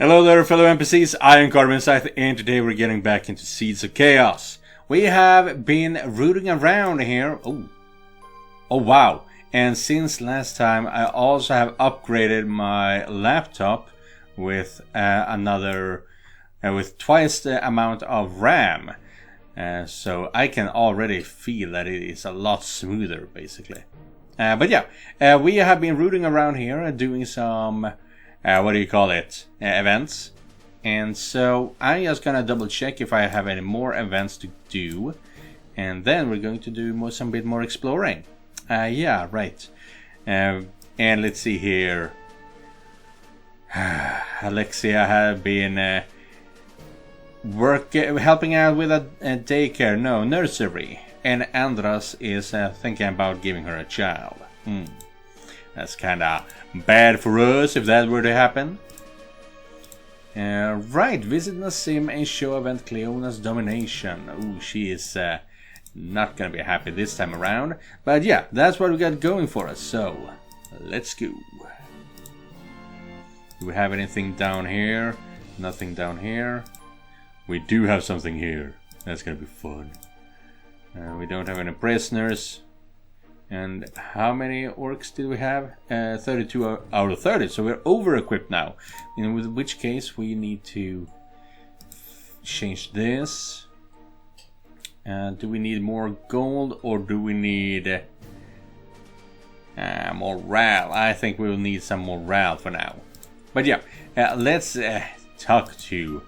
Hello there, fellow NPCs. I am Carbon Scythe, and today we're getting back into Seeds of Chaos. We have been rooting around here. Oh wow. And since last time, I also have upgraded my laptop with with twice the amount of RAM. So I can already feel that it is a lot smoother, basically. But yeah, we have been rooting around here, doing some... events. And so I'm just gonna double check if I have any more events to do, and then we're going to do some bit more exploring. Yeah, right. And let's see here. Alexia have been helping out with a daycare, nursery, and Andras is thinking about giving her a child. That's kinda bad for us if that were to happen. Right, visit Nassim and show event Cleona's domination. Ooh, she is not gonna be happy this time around. But yeah, that's what we got going for us, so let's go. Do we have anything down here? Nothing down here. We do have something here. That's gonna be fun. We don't have any prisoners. And how many orcs did we have? 32 out of 30, so we're over-equipped now. In which case we need to change this. Do we need more gold, or do we need morale? I think we will need some morale for now. But yeah, let's talk to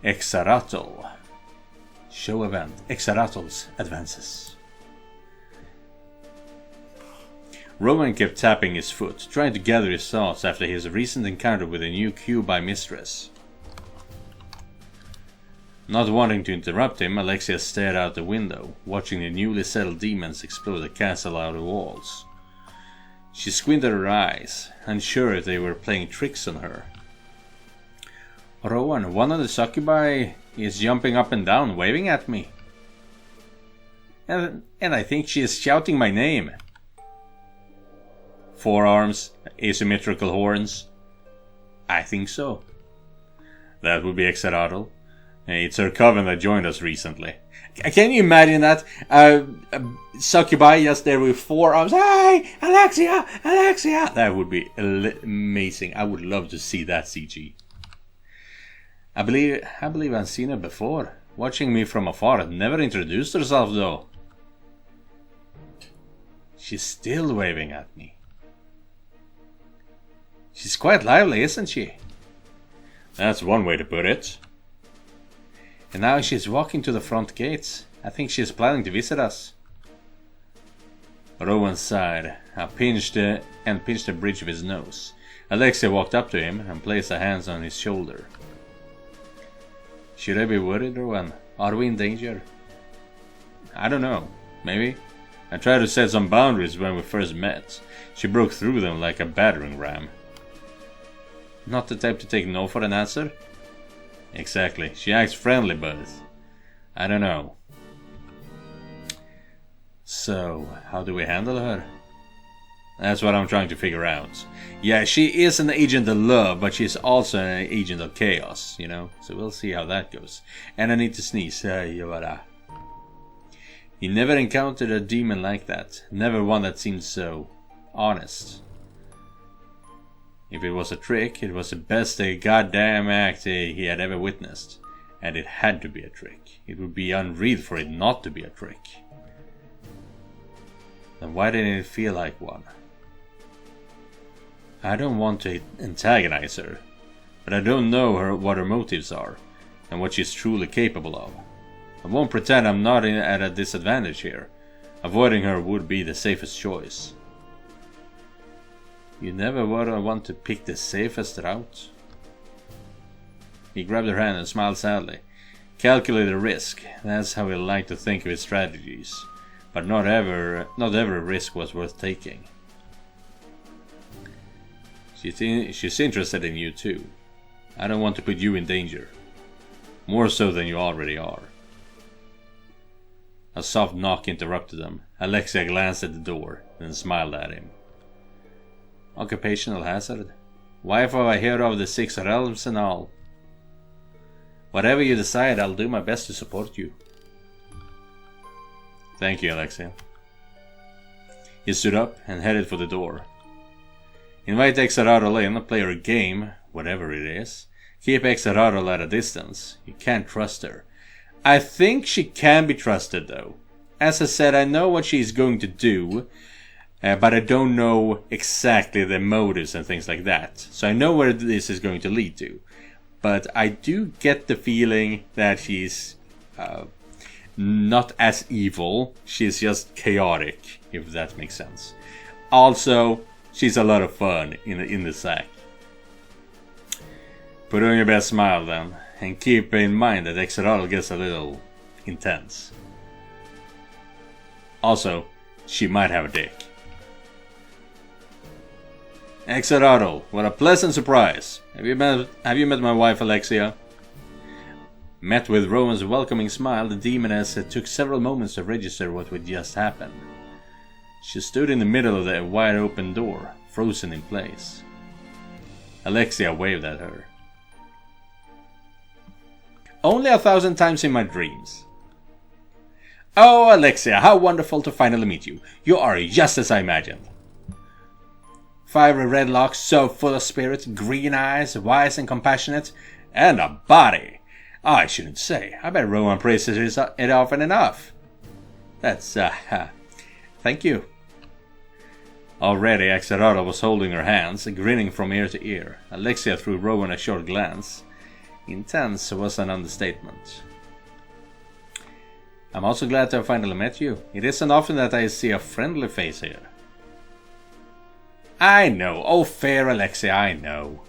Exaratl. Show event, Exaratl's advances. Rowan kept tapping his foot, trying to gather his thoughts after his recent encounter with a new Cubi mistress. Not wanting to interrupt him, Alexia stared out the window, watching the newly settled demons explore the castle outer walls. She squinted her eyes, unsure if they were playing tricks on her. Rowan, one of the succubi is jumping up and down, waving at me. And I think she is shouting my name. Forearms, asymmetrical horns. I think so. That would be Exaratl. It's her coven that joined us recently. Can you imagine that? Succubi just there with forearms. Hey, Alexia, Alexia! That would be amazing. I would love to see that CG. I believe I've seen her before. Watching me from afar. Never introduced herself though. She's still waving at me. She's quite lively, isn't she? That's one way to put it. And now she's walking to the front gates. I think she's planning to visit us. Rowan sighed, pinched the bridge of his nose. Alexia walked up to him and placed her hands on his shoulder. Should I be worried, Rowan? Are we in danger? I don't know. Maybe. I tried to set some boundaries when we first met. She broke through them like a battering ram. Not the type to take no for an answer? Exactly. She acts friendly, but I don't know. So, how do we handle her? That's what I'm trying to figure out. Yeah, she is an agent of love, but she's also an agent of chaos, you know? So we'll see how that goes. And I need to sneeze. You never encountered a demon like that. Never one that seemed so honest. If it was a trick, it was the best goddamn act he had ever witnessed. And it had to be a trick. It would be unreal for it not to be a trick. Then why didn't it feel like one? I don't want to antagonize her, but I don't know what her motives are, and what she's truly capable of. I won't pretend I'm not at a disadvantage here. Avoiding her would be the safest choice. You never want to pick the safest route? He grabbed her hand and smiled sadly. Calculated risk, that's how he liked to think of his strategies. But not every risk was worth taking. She's interested in you too. I don't want to put you in danger. More so than you already are. A soft knock interrupted them. Alexia glanced at the door, then smiled at him. Occupational hazard? Wife of a hero of the 6 realms and all. Whatever you decide, I'll do my best to support you. Thank you, Alexia. He stood up and headed for the door. Invite Exararol in, play her game, whatever it is. Keep Exararol at a distance. You can't trust her. I think she can be trusted, though. As I said, I know what she's going to do, but I don't know exactly the motives and things like that. So I know where this is going to lead to. But I do get the feeling that she's not as evil. She's just chaotic, if that makes sense. Also, she's a lot of fun in the sack. Put on your best smile then, and keep in mind that Exararol gets a little intense. Also, she might have a dick. Exararol, what a pleasant surprise. Have you met my wife Alexia? Met with Rowan's welcoming smile, the demoness took several moments to register what would just happen. She stood in the middle of the wide open door, frozen in place. Alexia waved at her. Only 1,000 times in my dreams. Oh, Alexia, how wonderful to finally meet you. You are just as I imagined. Fiery red locks, so full of spirit, green eyes, wise and compassionate, and a body. I shouldn't say. I bet Rowan praises it often enough. That's, thank you. Already, Exararol was holding her hands, grinning from ear to ear. Alexia threw Rowan a short glance. Intense was an understatement. I'm also glad to have finally met you. It isn't often that I see a friendly face here. I know. Oh, fair Alexia, I know.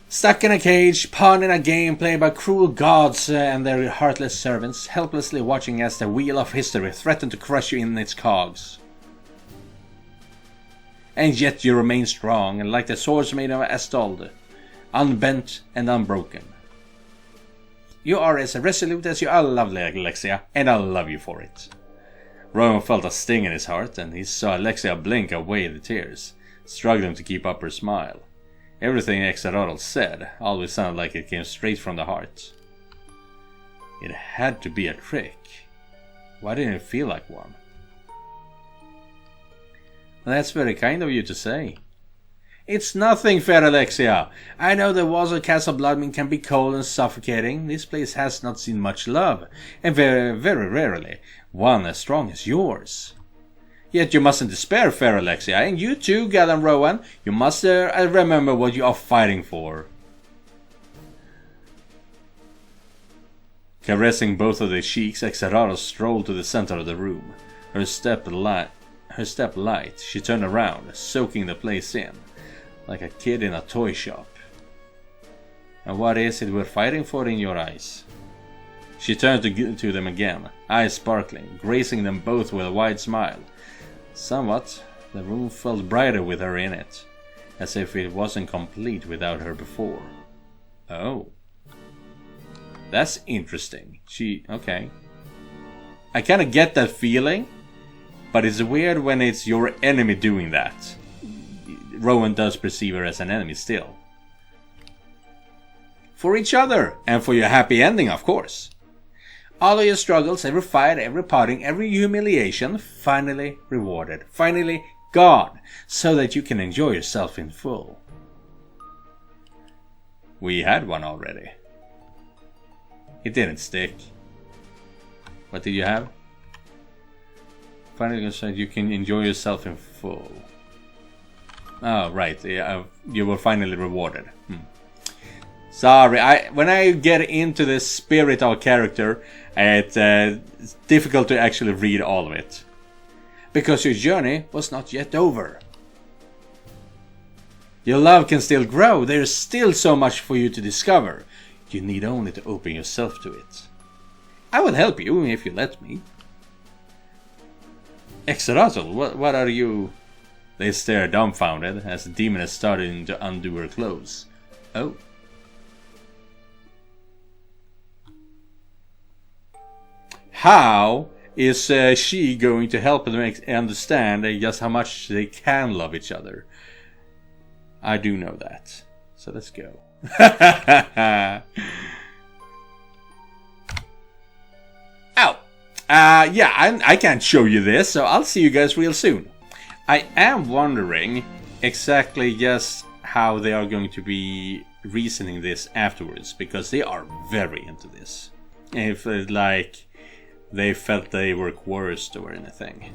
Stuck in a cage, pawned in a game played by cruel gods and their heartless servants, helplessly watching as the wheel of history threatened to crush you in its cogs. And yet you remain strong, and like the swords made of Astolde, unbent and unbroken. You are as resolute as you are lovely, Alexia, and I love you for it. Rowan felt a sting in his heart, and he saw Alexia blink away the tears, struggling to keep up her smile. Everything Exararol said always sounded like it came straight from the heart. It had to be a trick. Why didn't it feel like one? That's very kind of you to say. It's nothing, fair Alexia. I know the walls of Castle Bloodmead can be cold and suffocating. This place has not seen much love, and very, very rarely one as strong as yours. Yet you mustn't despair, fair Alexia, and you too, gallant Rowan. You must remember what you are fighting for. Caressing both of their cheeks, Exararol strolled to the center of the room. Her step light, she turned around, soaking the place in, like a kid in a toy shop. And what is it we're fighting for in your eyes? She turned to them again, eyes sparkling, gracing them both with a wide smile. Somewhat, the room felt brighter with her in it, as if it wasn't complete without her before. Oh. That's interesting. Okay. I kinda get that feeling, but it's weird when it's your enemy doing that. Rowan does perceive her as an enemy still. For each other, and for your happy ending, of course. All of your struggles, every fight, every parting, every humiliation, finally rewarded, finally gone, so that you can enjoy yourself in full. We had one already. It didn't stick. What did you have? Finally, so you can enjoy yourself in full. Oh, right. You were finally rewarded. Sorry, when I get into the spirit of a character, it's difficult to actually read all of it. Because your journey was not yet over. Your love can still grow. There is still so much for you to discover. You need only to open yourself to it. I will help you if you let me. Exararol, what are you? They stared dumbfounded as the demoness started to undo her clothes. Oh. How is she going to help them understand just how much they can love each other? I do know that. So let's go. Ow! Yeah, I can't show you this, so I'll see you guys real soon. I am wondering exactly just how they are going to be reasoning this afterwards, because they are very into this. If like they felt they were coerced or anything.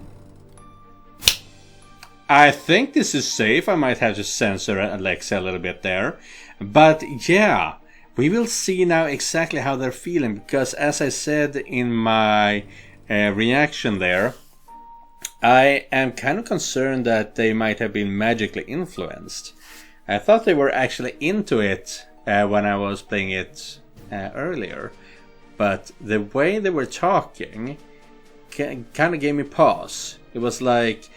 I think this is safe. I might have to censor Alexia a little bit there. But yeah, we will see now exactly how they're feeling, because as I said in my reaction there, I am kind of concerned that they might have been magically influenced. I thought they were actually into it when I was playing it earlier, but the way they were talking kind of gave me pause. It was like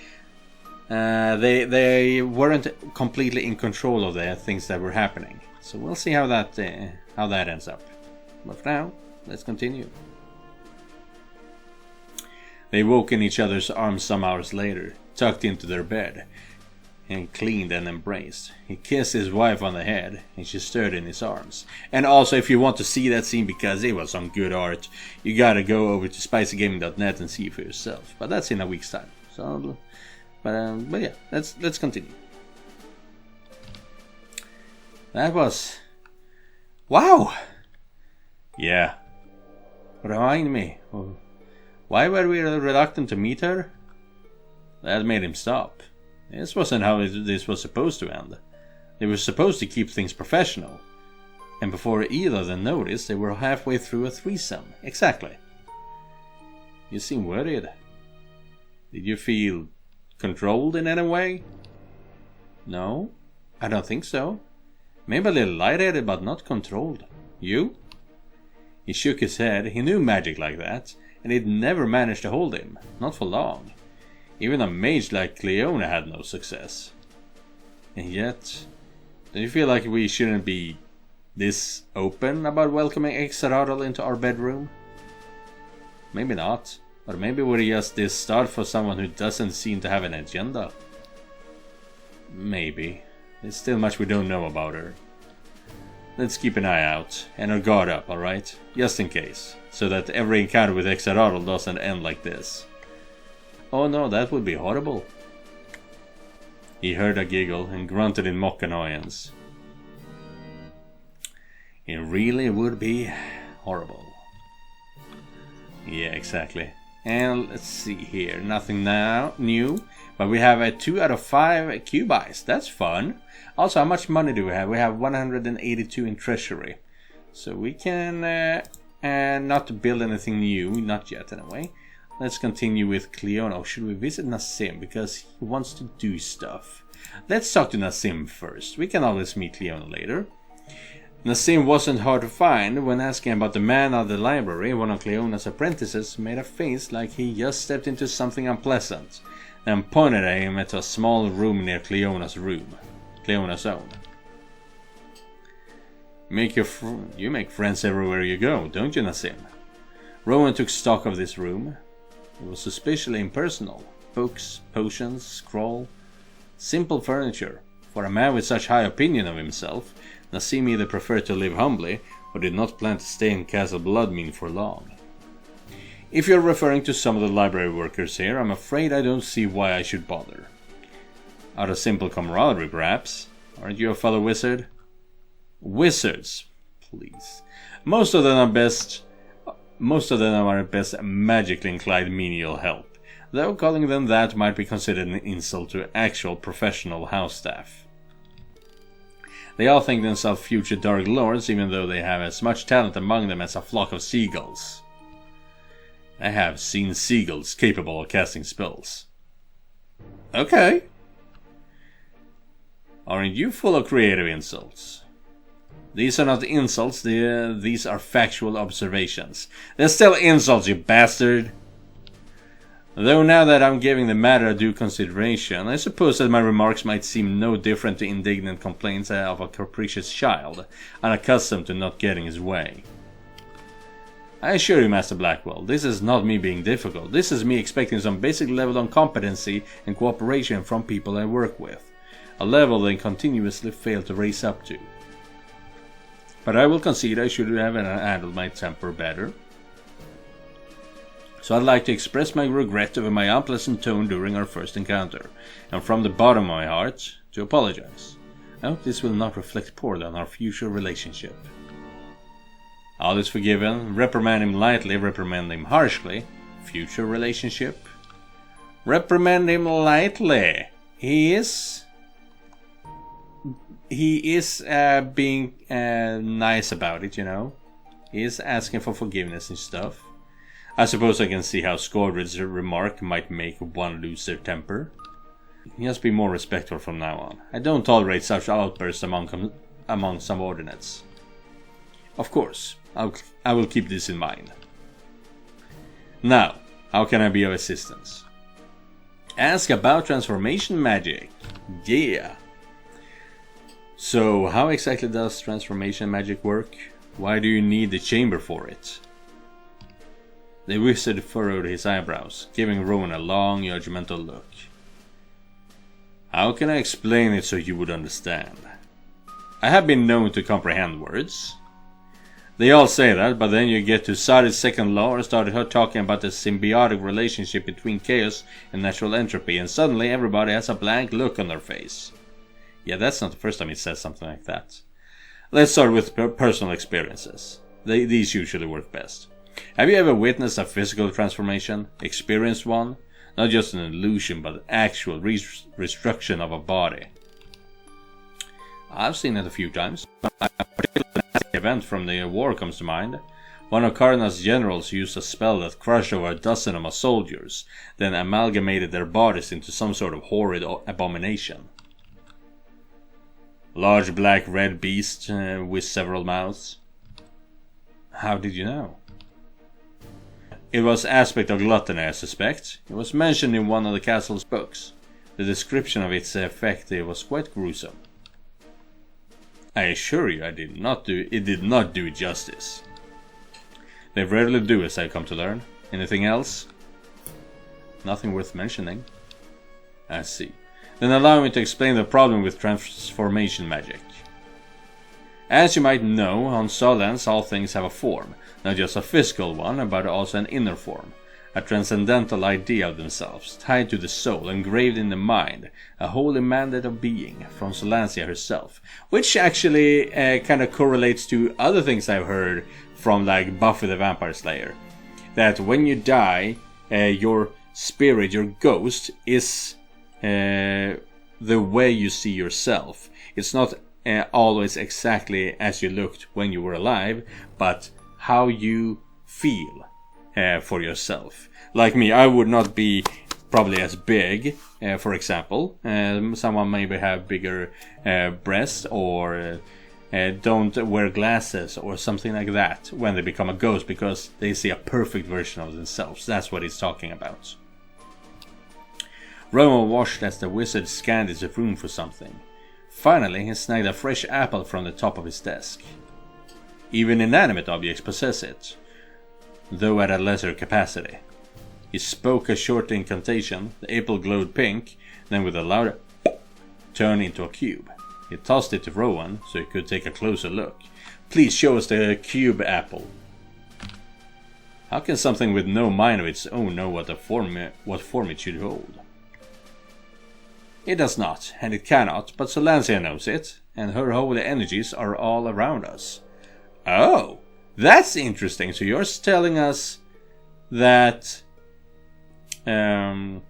they weren't completely in control of the things that were happening. So we'll see how that ends up. But for now, let's continue. They woke in each other's arms some hours later, tucked into their bed, and cleaned and embraced. He kissed his wife on the head, and she stirred in his arms. And also, if you want to see that scene because it was some good art, you gotta go over to SpicyGaming.net and see for yourself. But that's in a week's time. So, but yeah, let's continue. That was... wow! Yeah. Remind me. Why were we reluctant to meet her? That made him stop. This wasn't how this was supposed to end. They were supposed to keep things professional. And before either of them noticed, they were halfway through a threesome. Exactly. You seem worried. Did you feel controlled in any way? No, I don't think so. Maybe a little lightheaded, but not controlled. You? He shook his head. He knew magic like that, and he'd never managed to hold him. Not for long. Even a mage like Cleona had no success. And yet, do you feel like we shouldn't be this open about welcoming Exararl into our bedroom? Maybe not. Or maybe we're just this start for someone who doesn't seem to have an agenda. Maybe. There's still much we don't know about her. Let's keep an eye out, and our guard up, alright? Just in case. So that every encounter with Exararl doesn't end like this. Oh no, that would be horrible. He heard a giggle and grunted in mock annoyance. It really would be horrible. Yeah, exactly. And let's see here, nothing now new, but we have a 2 out of 5 cubites. That's fun. Also, how much money do we have? We have 182 in treasury. So we can not build anything new, not yet anyway. Let's continue with Cleona. Should we visit Nassim? Because he wants to do stuff. Let's talk to Nassim first. We can always meet Cleona later. Nassim wasn't hard to find. When asking about the man of the library, one of Cleona's apprentices made a face like he just stepped into something unpleasant, then pointed at him at a small room near Cleona's own. You make friends everywhere you go, don't you, Nassim? Rowan took stock of this room. It was suspiciously impersonal. Books, potions, scroll, simple furniture. For a man with such high opinion of himself, Nassim either preferred to live humbly or did not plan to stay in Castle Bloodmean for long. If you're referring to some of the library workers here, I'm afraid I don't see why I should bother. Out of simple camaraderie, perhaps. Aren't you a fellow wizard? Wizards, please. Most of them are best magically inclined menial help, though calling them that might be considered an insult to actual professional house staff. They all think themselves future Dark Lords, even though they have as much talent among them as a flock of seagulls. I have seen seagulls capable of casting spells. Okay. Aren't you full of creative insults? These are not insults, these are factual observations. They're still insults, you bastard! Though now that I'm giving the matter due consideration, I suppose that my remarks might seem no different to indignant complaints of a capricious child, unaccustomed to not getting his way. I assure you, Master Blackwell, this is not me being difficult. This is me expecting some basic level of competency and cooperation from people I work with. a level they continuously fail to raise up to. But I will concede I should have handled my temper better. So I'd like to express my regret over my unpleasant tone during our first encounter, and from the bottom of my heart, to apologize. I hope this will not reflect poorly on our future relationship. All is forgiven. Reprimand him lightly, reprimand him harshly. Future relationship. Reprimand him lightly. He is being nice about it, you know. He is asking for forgiveness and stuff. I suppose I can see how Skordred's remark might make one lose their temper. Just be more respectful from now on. I don't tolerate such outbursts among subordinates. Of course, I will keep this in mind. Now, how can I be of assistance? Ask about transformation magic. Yeah. So, how exactly does transformation magic work? Why do you need the chamber for it? The wizard furrowed his eyebrows, giving Rowan a long, judgmental look. How can I explain it so you would understand? I have been known to comprehend words. They all say that, but then you get to Scythe's second law and start talking about the symbiotic relationship between chaos and natural entropy, and suddenly everybody has a blank look on their face. Yeah, that's not the first time he says something like that. Let's start with personal experiences. These usually work best. Have you ever witnessed a physical transformation? Experienced one? Not just an illusion, but actual restructuring of a body. I've seen it a few times. A particular event from the war comes to mind. One of Karna's generals used a spell that crushed over a dozen of my soldiers, then amalgamated their bodies into some sort of horrid abomination. Large black-red beast with several mouths. How did you know? It was aspect of gluttony, I suspect. It was mentioned in one of the castle's books. The description of its effect was quite gruesome. I assure you, it did not do it justice. They rarely do, as I've come to learn. Anything else? Nothing worth mentioning. I see. Then allow me to explain the problem with transformation magic. As you might know, on Solans all things have a form. Not just a physical one, but also an inner form. A transcendental idea of themselves, tied to the soul, engraved in the mind. A holy mandate of being, from Solancia herself. Which actually kind of correlates to other things I've heard from like Buffy the Vampire Slayer. That when you die, your spirit, your ghost, is the way you see yourself. It's not always exactly as you looked when you were alive, but how you feel for yourself. Like me, I would not be probably as big, for example. Someone maybe have bigger breasts, or don't wear glasses or something like that when they become a ghost, because they see a perfect version of themselves. That's what he's talking about. Rowan watched as the wizard scanned his room for something. Finally, he snagged a fresh apple from the top of his desk. Even inanimate objects possess it, though at a lesser capacity. He spoke a short incantation, the apple glowed pink, then with a loud turned into a cube. He tossed it to Rowan so he could take a closer look. Please show us the cube apple. How can something with no mind of its own know what form it should hold? It does not, and it cannot, but Solancia knows it, and her holy energies are all around us. Oh, that's interesting. So you're telling us that the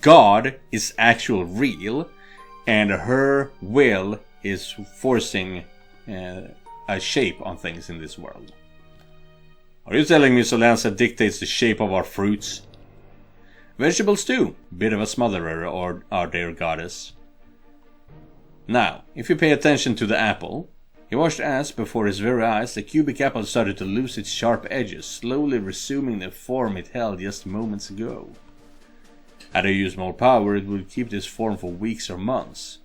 god is actual real, and her will is forcing a shape on things in this world. Are you telling me Solancia dictates the shape of our fruits? Vegetables too, bit of a smotherer, or our dear goddess. Now, if you pay attention to the apple, he watched as, before his very eyes, the cubic apple started to lose its sharp edges, slowly resuming the form it held just moments ago. Had I used more power, it would keep this form for weeks or months.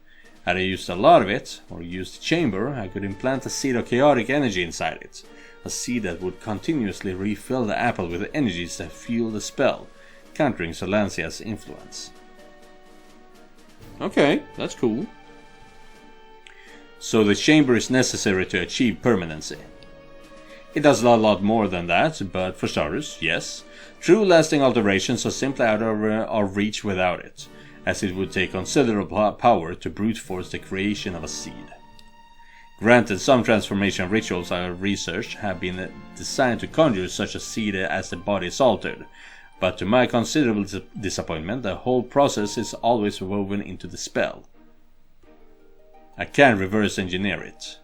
Had I used a lot of it, or used the chamber, I could implant a seed of chaotic energy inside it. A seed that would continuously refill the apple with energies that fuel the spell, countering Solancia's influence. Okay, that's cool. So the chamber is necessary to achieve permanency. It does a lot more than that, but for starters, yes. True lasting alterations are simply out of our reach without it, as it would take considerable power to brute force the creation of a seed. Granted, some transformation rituals I have researched have been designed to conjure such a seed as the body is altered, but to my considerable disappointment, the whole process is always woven into the spell. I can't reverse engineer it.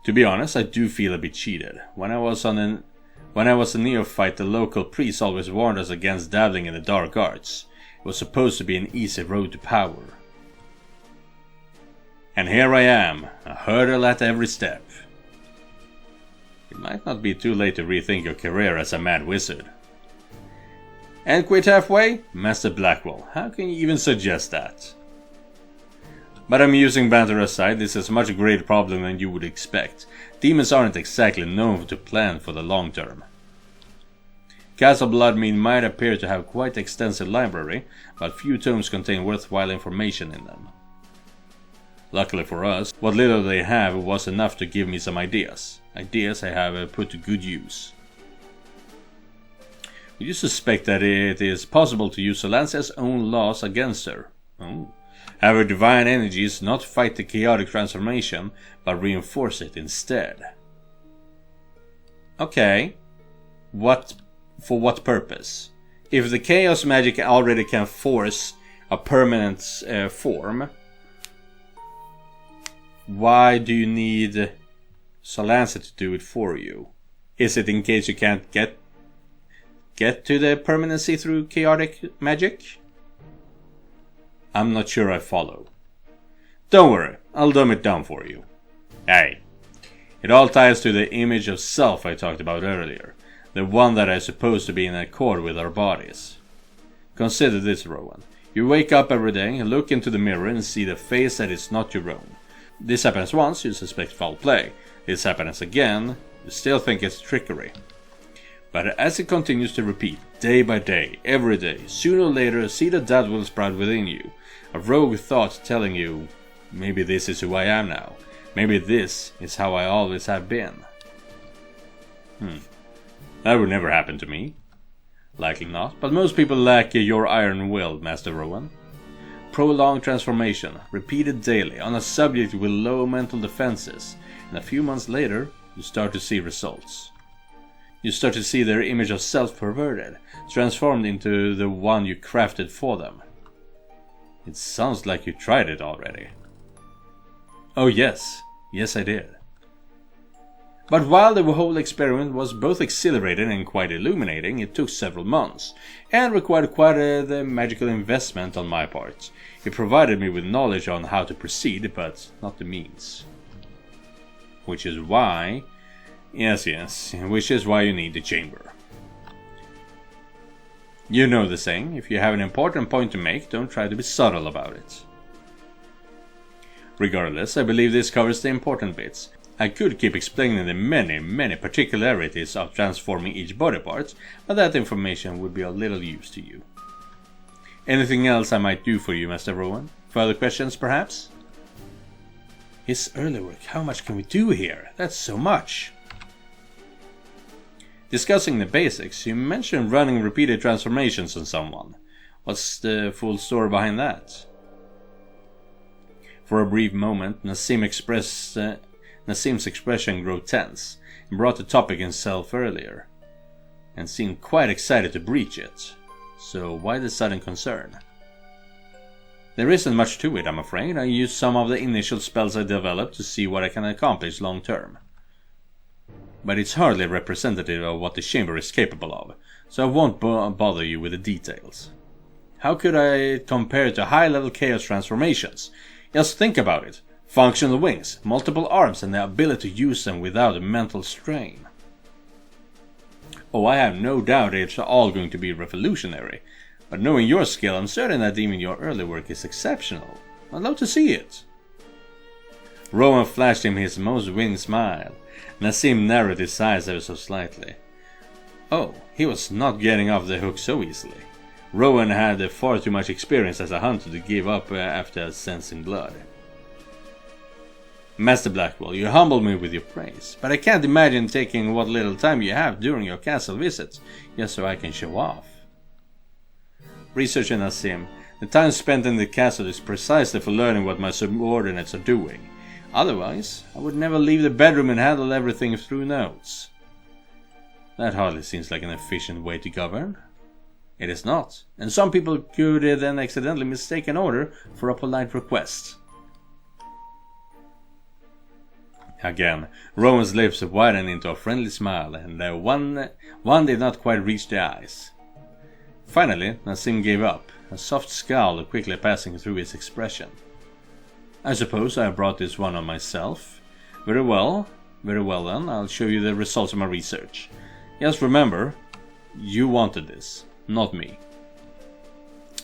To be honest, I do feel a bit cheated. When I was a neophyte, the local priest always warned us against dabbling in the dark arts. It was supposed to be an easy road to power. And here I am, a hurdle at every step. It might not be too late to rethink your career as a mad wizard. And quit halfway? Master Blackwell, how can you even suggest that? But amusing banter aside, this is a much greater problem than you would expect. Demons aren't exactly known to plan for the long term. Castle Bloodmead might appear to have quite extensive library, but few tomes contain worthwhile information in them. Luckily for us, what little they have was enough to give me some ideas. Ideas I have put to good use. Would you suspect that it is possible to use Alexcia's own laws against her? Oh. Have her divine energies not fight the chaotic transformation, but reinforce it instead. Okay. For what purpose? If the chaos magic already can force a permanent form, why do you need Alexia to do it for you? Is it in case you can't get to the permanency through chaotic magic? I'm not sure I follow. Don't worry, I'll dumb it down for you. Hey, it all ties to the image of self I talked about earlier, the one that is supposed to be in accord with our bodies. Consider this, Rowan. You wake up every day, look into the mirror and see the face that is not your own. This happens once, you suspect foul play. This happens again, you still think it's trickery. But as it continues to repeat, day by day, every day, sooner or later a seed of doubt will sprout within you. A rogue thought telling you, maybe this is who I am now. Maybe this is how I always have been. That would never happen to me. Likely not, but most people lack your iron will, Master Rowan. Prolonged transformation, repeated daily, on a subject with low mental defenses, and a few months later, you start to see results. You start to see their image of self perverted, transformed into the one you crafted for them. It sounds like you tried it already. Oh yes, yes I did. But while the whole experiment was both exhilarating and quite illuminating, it took several months, and required quite the magical investment on my part. It provided me with knowledge on how to proceed, but not the means. Which is why... Yes, which is why you need the chamber. You know the saying, if you have an important point to make, don't try to be subtle about it. Regardless, I believe this covers the important bits. I could keep explaining the many particularities of transforming each body part, but that information would be of little use to you. Anything else I might do for you, Master Rowan? Further questions, perhaps? His early work, how much can we do here? That's so much! Discussing the basics, you mentioned running repeated transformations on someone. What's the full story behind that? For a brief moment, Nassim's expression grew tense, and brought the topic himself earlier, and seemed quite excited to breach it. So why the sudden concern? There isn't much to it, I'm afraid. I used some of the initial spells I developed to see what I can accomplish long term. But it's hardly representative of what the chamber is capable of, so I won't bother you with the details. How could I compare to high-level chaos transformations? Just think about it. Functional wings, multiple arms, and the ability to use them without a mental strain. Oh, I have no doubt it's all going to be revolutionary, but knowing your skill, I'm certain that even your early work is exceptional. I'd love to see it. Rowan flashed him his most winning smile. Nassim narrowed his eyes ever so slightly. Oh, he was not getting off the hook so easily. Rowan had far too much experience as a hunter to give up after sensing blood. Master Blackwell, you humble me with your praise, but I can't imagine taking what little time you have during your castle visits, just so I can show off. Researcher Nassim, the time spent in the castle is precisely for learning what my subordinates are doing. Otherwise, I would never leave the bedroom and handle everything through notes. That hardly seems like an efficient way to govern. It is not, and some people could then accidentally mistake an order for a polite request. Again, Rowan's lips widened into a friendly smile, and one did not quite reach the eyes. Finally, Nassim gave up, a soft scowl quickly passing through his expression. I suppose I brought this one on myself. Very well then, I'll show you the results of my research. Just remember, you wanted this, not me.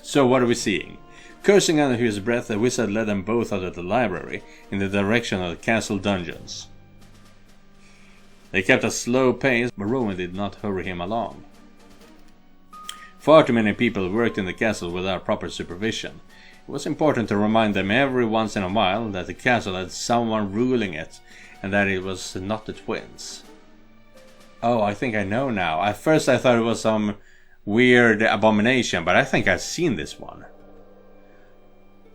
So what are we seeing? Cursing under his breath, the wizard led them both out of the library, in the direction of the castle dungeons. They kept a slow pace, but Rowan did not hurry him along. Far too many people worked in the castle without proper supervision. It was important to remind them every once in a while that the castle had someone ruling it, and that it was not the twins. Oh, I think I know now. At first I thought it was some weird abomination, but I think I've seen this one.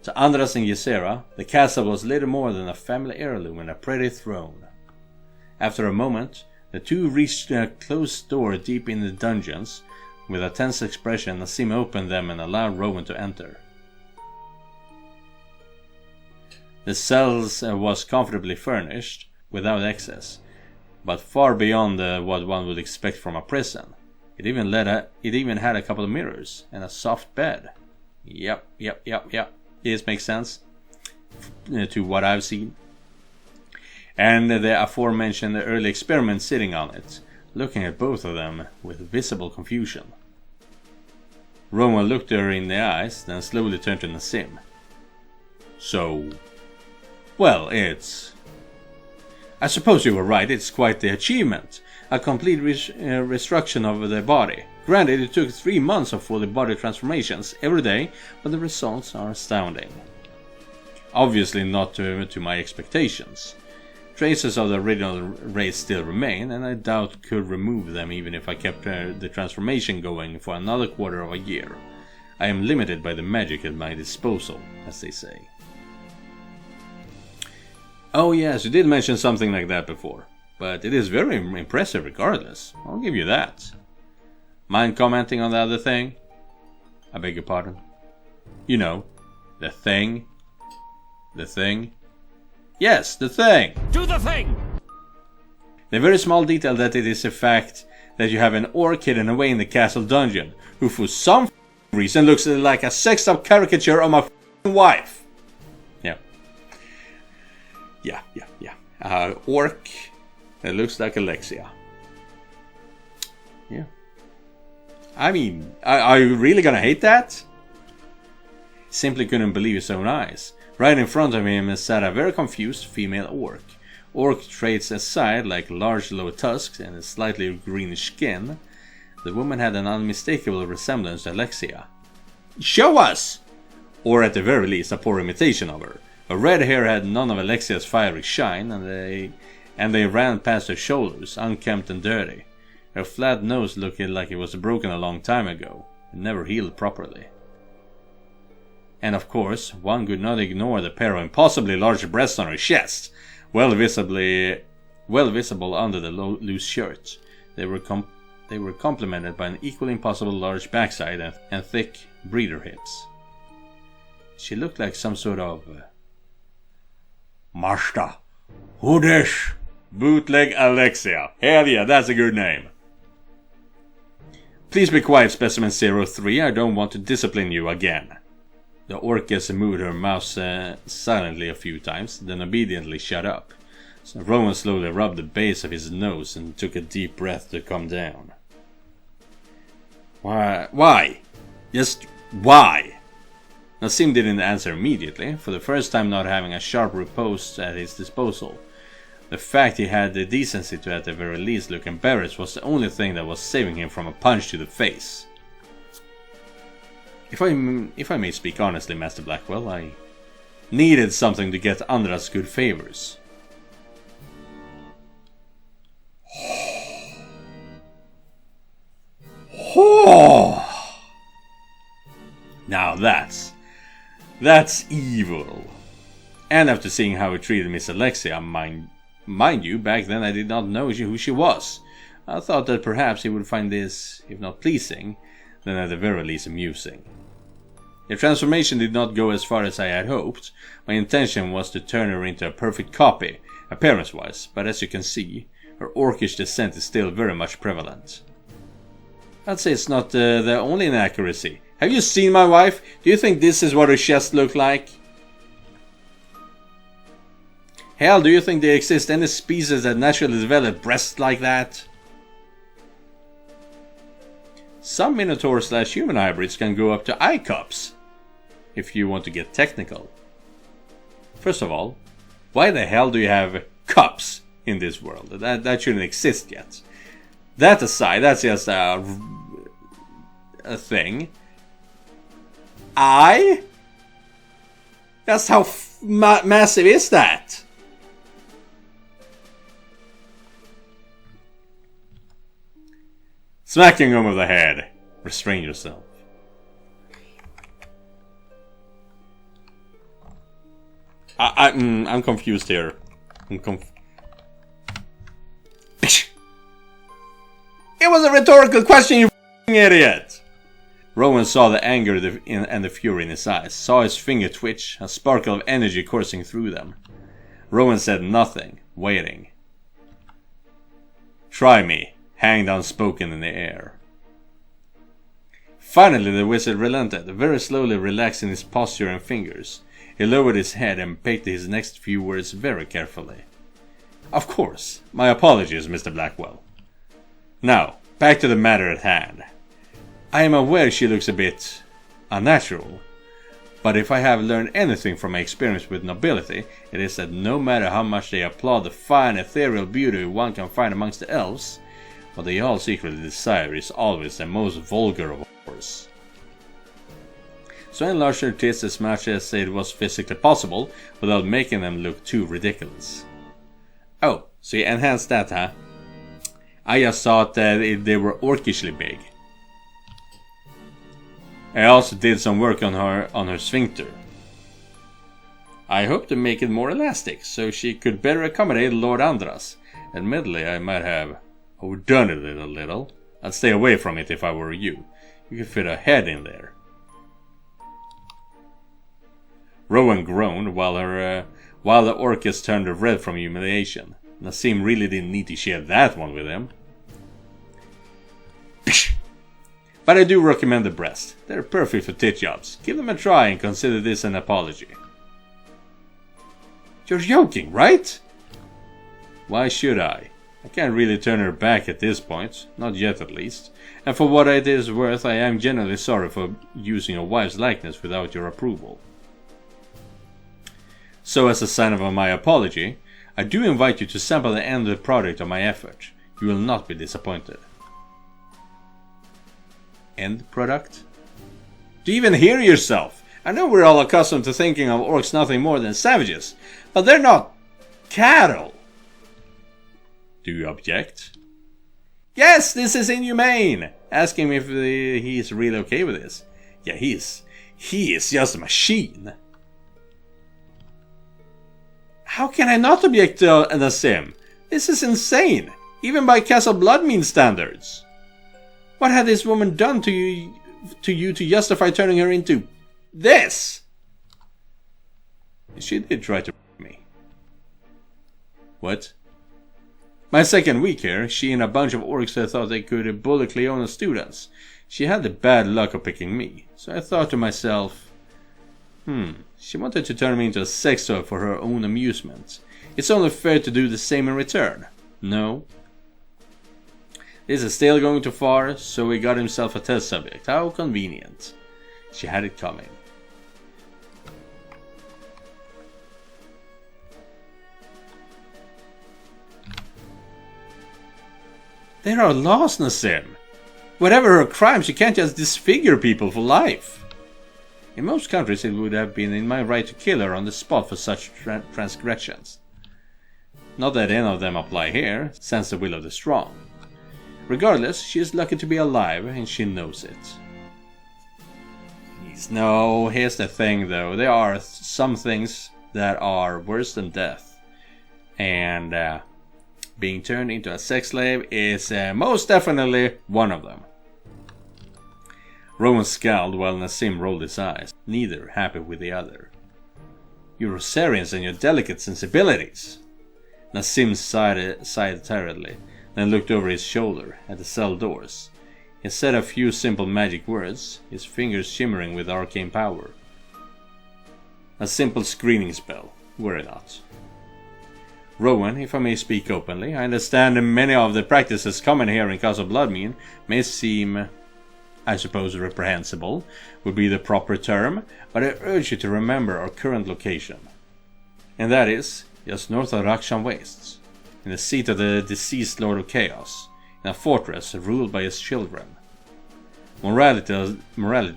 To Andras and Ysera, the castle was little more than a family heirloom and a pretty throne. After a moment, the two reached a closed door deep in the dungeons. With a tense expression, Nassim opened them and allowed Rowan to enter. The cells was comfortably furnished, without excess, but far beyond what one would expect from a prison. It even had a couple of mirrors and a soft bed. Yep. This makes sense to what I've seen. And the aforementioned early experiment sitting on it, looking at both of them with visible confusion. Rowan looked her in the eyes, then slowly turned to Nassim. So, well, I suppose you were right, it's quite the achievement. A complete reconstruction of the body. Granted, it took 3 months of fully body transformations every day, but the results are astounding. Obviously not to my expectations. Traces of the original race still remain, and I doubt could remove them even if I kept the transformation going for another quarter of a year. I am limited by the magic at my disposal, as they say. Oh yes, you did mention something like that before, but it is very impressive regardless. I'll give you that. Mind commenting on the other thing? I beg your pardon? You know, the thing. The thing? Yes, the thing! Do the thing! The very small detail that it is a fact that you have an orc hidden away in the castle dungeon, who for some reason looks like a sexed up caricature of my wife. Yeah. Orc that looks like Alexia. Yeah. I mean, are you really gonna hate that? Simply couldn't believe his own eyes. Right in front of him sat a very confused female orc. Orc traits aside, like large low tusks and a slightly greenish skin, the woman had an unmistakable resemblance to Alexia. Show us! Or at the very least, a poor imitation of her. Her red hair had none of Alexia's fiery shine, and they ran past her shoulders, unkempt and dirty. Her flat nose looked like it was broken a long time ago, and never healed properly. And of course, one could not ignore the pair of impossibly large breasts on her chest, well visible under the loose shirt. They were complemented by an equally impossible large backside and thick breeder hips. She looked like some sort of... Master, who this? Bootleg Alexia. Hell yeah, that's a good name. Please be quiet, Specimen 03, I don't want to discipline you again. The orcus moved her mouth silently a few times, then obediently shut up. So Rowan slowly rubbed the base of his nose and took a deep breath to calm down. Why? Just why? Nassim didn't answer immediately, for the first time not having a sharp riposte at his disposal. The fact he had the decency to at the very least look embarrassed was the only thing that was saving him from a punch to the face. If I may speak honestly, Master Blackwell, I needed something to get Andra's good favors. Now that's evil. And after seeing how he treated Miss Alexia, mind you, back then I did not know who she was. I thought that perhaps he would find this, if not pleasing, then at the very least amusing. The transformation did not go as far as I had hoped. My intention was to turn her into a perfect copy, appearance-wise, but as you can see, her orcish descent is still very much prevalent. I'd say it's not the only inaccuracy. Have you seen my wife? Do you think this is what her chest looked like? Hell, do you think there exist any species that naturally develop breasts like that? Some Minotaur/human hybrids can go up to eye cups, if you want to get technical. First of all, why the hell do you have cups in this world? That shouldn't exist yet. That aside, that's just a thing. Eye? That's how massive is that? Smacking him over the head. Restrain yourself. I'm confused here. It was a rhetorical question, you idiot! Rowan saw the anger and the fury in his eyes, saw his finger twitch, a sparkle of energy coursing through them. Rowan said nothing, waiting. Try me, hanged unspoken in the air. Finally the wizard relented, very slowly relaxing his posture and fingers. He lowered his head and picked his next few words very carefully. Of course, my apologies, Mr. Blackwell. Now, back to the matter at hand. I am aware she looks a bit unnatural, but if I have learned anything from my experience with nobility, it is that no matter how much they applaud the fine ethereal beauty one can find amongst the elves, what they all secretly desire is always the most vulgar of horrors. So enlarge their tits as much as it was physically possible, without making them look too ridiculous. Oh, so you enhanced that, huh? I just thought that they were orcishly big. I also did some work on her sphincter. I hope to make it more elastic, so she could better accommodate Lord Andras. Admittedly, I might have overdone it a little. I'd stay away from it if I were you. You could fit a head in there. Rowan groaned while the Orcus turned red from humiliation. Nassim really didn't need to share that one with him. But I do recommend the breast. They're perfect for tit jobs. Give them a try and consider this an apology. You're joking, right? Why should I? I can't really turn her back at this point. Not yet, at least. And for what it is worth, I am genuinely sorry for using a wife's likeness without your approval. So as a sign of my apology, I do invite you to sample the end product of my effort. You will not be disappointed. End product? Do you even hear yourself? I know we're all accustomed to thinking of orcs nothing more than savages, but they're not cattle. Do you object? Yes, this is inhumane. Ask him if he's really okay with this. Yeah, he is just a machine. How can I not object to Nassim? This is insane, even by Castle Bloodmean standards. What had this woman done to you to justify turning her into this? She did try to me. What? My second week here, she and a bunch of orcs that thought they could bully Cleona's students. She had the bad luck of picking me, so I thought to myself, she wanted to turn me into a sex toy for her own amusement. It's only fair to do the same in return. No? This is still going too far, so he got himself a test subject. How convenient. She had it coming. There are laws, Nassim. Whatever her crime, she can't just disfigure people for life. In most countries it would have been in my right to kill her on the spot for such transgressions. Not that any of them apply here, since the will of the strong. Regardless, she is lucky to be alive, and she knows it. No, here's the thing though, there are some things that are worse than death. And being turned into a sex slave is most definitely one of them. Rowan scowled while Nassim rolled his eyes, neither happy with the other. You Rosarians and your delicate sensibilities! Nassim sighed tiredly, then looked over his shoulder at the cell doors. He said a few simple magic words, his fingers shimmering with arcane power. A simple screening spell, were it not. Rowan, if I may speak openly, I understand many of the practices common here in Castle Bloodmean may seem, I suppose, reprehensible, would be the proper term, but I urge you to remember our current location. And that is, just north of Rakshan Wastes, in the seat of the deceased Lord of Chaos, in a fortress ruled by his children. Morality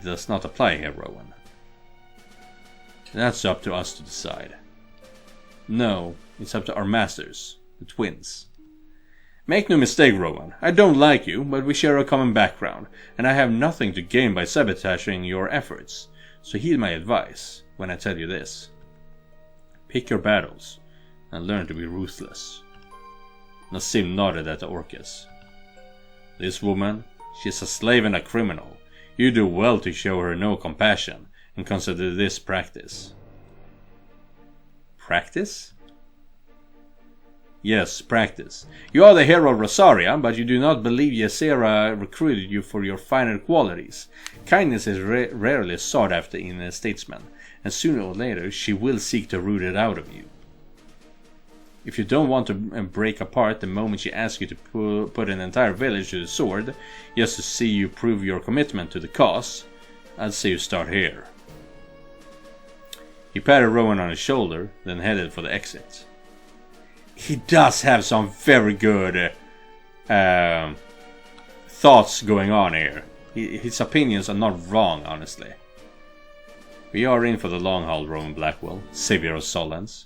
does not apply here, Rowan. That's up to us to decide. No, it's up to our masters, the twins. Make no mistake, Rowan, I don't like you, but we share a common background, and I have nothing to gain by sabotaging your efforts, so heed my advice when I tell you this. Pick your battles, and learn to be ruthless. Nassim nodded at the Orcus. This woman, she's a slave and a criminal. You do well to show her no compassion, and consider this practice. Practice? Yes, practice. You are the hero of Rosaria, but you do not believe Ysera recruited you for your finer qualities. Kindness is rarely sought after in a statesman, and sooner or later she will seek to root it out of you. If you don't want to break apart the moment she asks you to put an entire village to the sword, just to see you prove your commitment to the cause, I'd say you start here. He patted Rowan on his shoulder, then headed for the exit. He does have some very good thoughts going on here. His opinions are not wrong, honestly. We are in for the long haul, Rowan Blackwell, savior of Solans.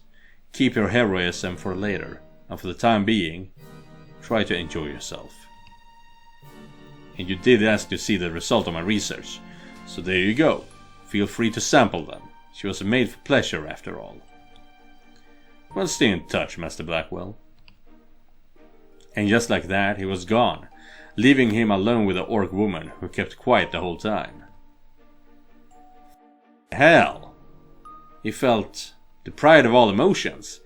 Keep your heroism for later, and for the time being, try to enjoy yourself. And you did ask to see the result of my research, so there you go. Feel free to sample them. She was made for pleasure after all. Well, stay in touch, Master Blackwell. And just like that, he was gone, leaving him alone with the orc woman who kept quiet the whole time. Hell! He felt deprived of all emotions.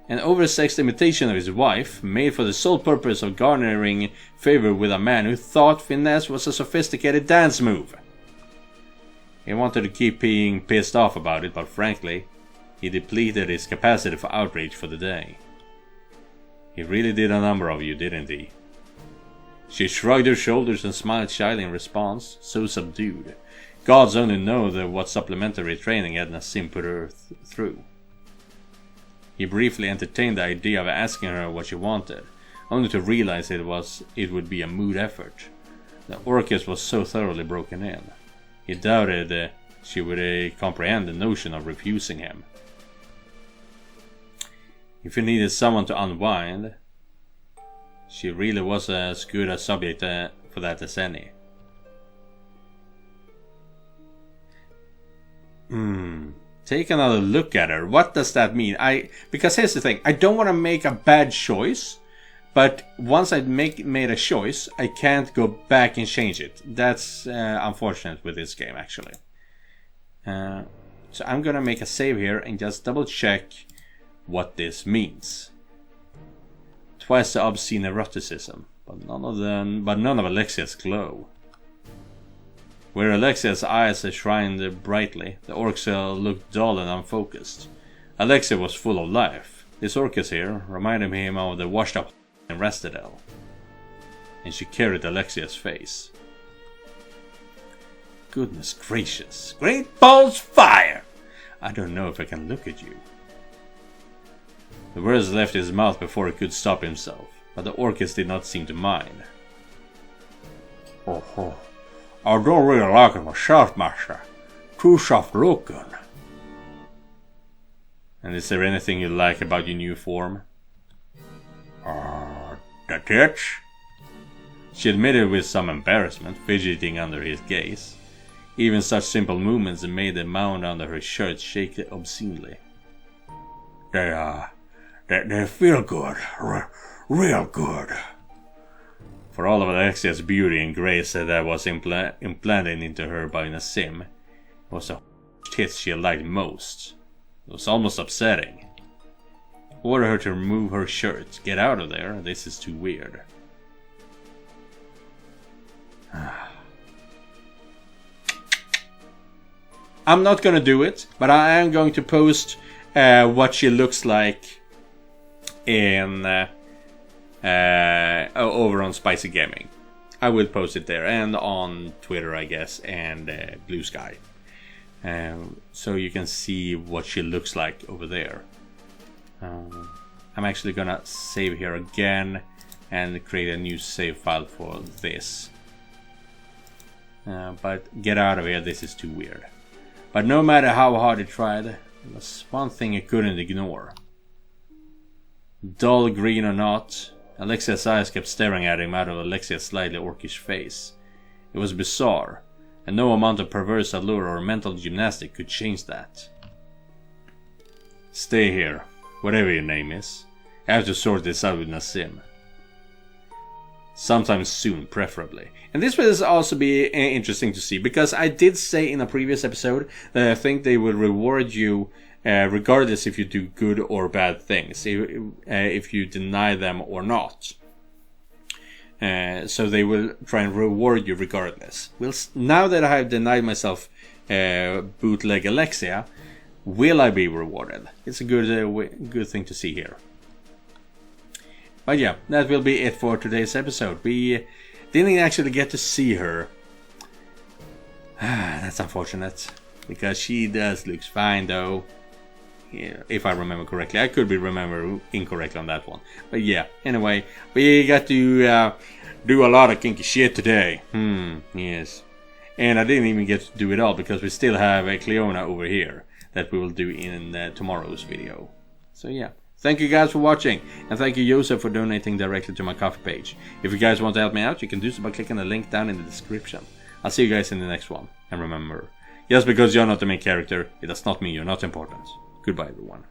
An oversexed imitation of his wife, made for the sole purpose of garnering favor with a man who thought finesse was a sophisticated dance move. He wanted to keep being pissed off about it, but frankly, he depleted his capacity for outrage for the day. He really did a number of you, didn't he? She shrugged her shoulders and smiled shyly in response, so subdued. Gods only know what supplementary training Edna Sim put her through. He briefly entertained the idea of asking her what she wanted, only to realize it would be a moot effort. The Orcus was so thoroughly broken in. He doubted she would comprehend the notion of refusing him. If he needed someone to unwind, she really was as good a subject for that as any. Take another look at her. What does that mean? Because here's the thing. I don't want to make a bad choice, but once I made a choice, I can't go back and change it. That's unfortunate with this game, actually. So I'm gonna make a save here and just double check what this means. Twice the obscene eroticism, but none of Alexia's glow. Where Alexia's eyes shrined brightly, the orcs looked dull and unfocused. Alexia was full of life. This Orcus here reminded him of the washed-up in Rastadel. And she carried Alexia's face. Goodness gracious. Great balls fire! I don't know if I can look at you. The words left his mouth before he could stop himself, but the Orcus did not seem to mind. I don't really like it myself, Master. too soft looking. And is there anything you like about your new form? The tits? She admitted with some embarrassment, fidgeting under his gaze. Even such simple movements made the mound under her shirt shake obscenely. They feel good, real good. For all of Alexia's beauty and grace that was implanted into her by Nassim, it was the tits she liked most. It was almost upsetting. Order her to remove her shirt. Get out of there, this is too weird. I'm not gonna do it, but I am going to post what she looks like in over on SpicyGaming. I will post it there and on Twitter, I guess, and Blue Sky, so you can see what she looks like over there. I'm actually gonna save here again and create a new save file for this. But get out of here, this is too weird. But no matter how hard I tried, there was one thing I couldn't ignore. Dull green or not, Alexia's eyes kept staring at him out of Alexia's slightly orcish face. It was bizarre, and no amount of perverse allure or mental gymnastic could change that. Stay here, whatever your name is. I have to sort this out with Nassim. Sometime soon, preferably. And this will also be interesting to see, because I did say in a previous episode that I think they will reward you regardless if you do good or bad things, if you deny them or not. So they will try and reward you regardless. Now that I have denied myself bootleg Alexia, will I be rewarded? It's a good thing to see here. But yeah, that will be it for today's episode. We didn't actually get to see her. That's unfortunate, because she does look fine though. Yeah, if I remember correctly. I could be remember incorrectly on that one. But yeah, anyway, we got to do a lot of kinky shit today. Yes. And I didn't even get to do it all, because we still have a Cleona over here that we will do in tomorrow's video. So yeah. Thank you guys for watching, and thank you Joseph for donating directly to my Ko-fi page. If you guys want to help me out, you can do so by clicking the link down in the description. I'll see you guys in the next one, and remember, just because you're not the main character, it does not mean you're not important. Goodbye everyone.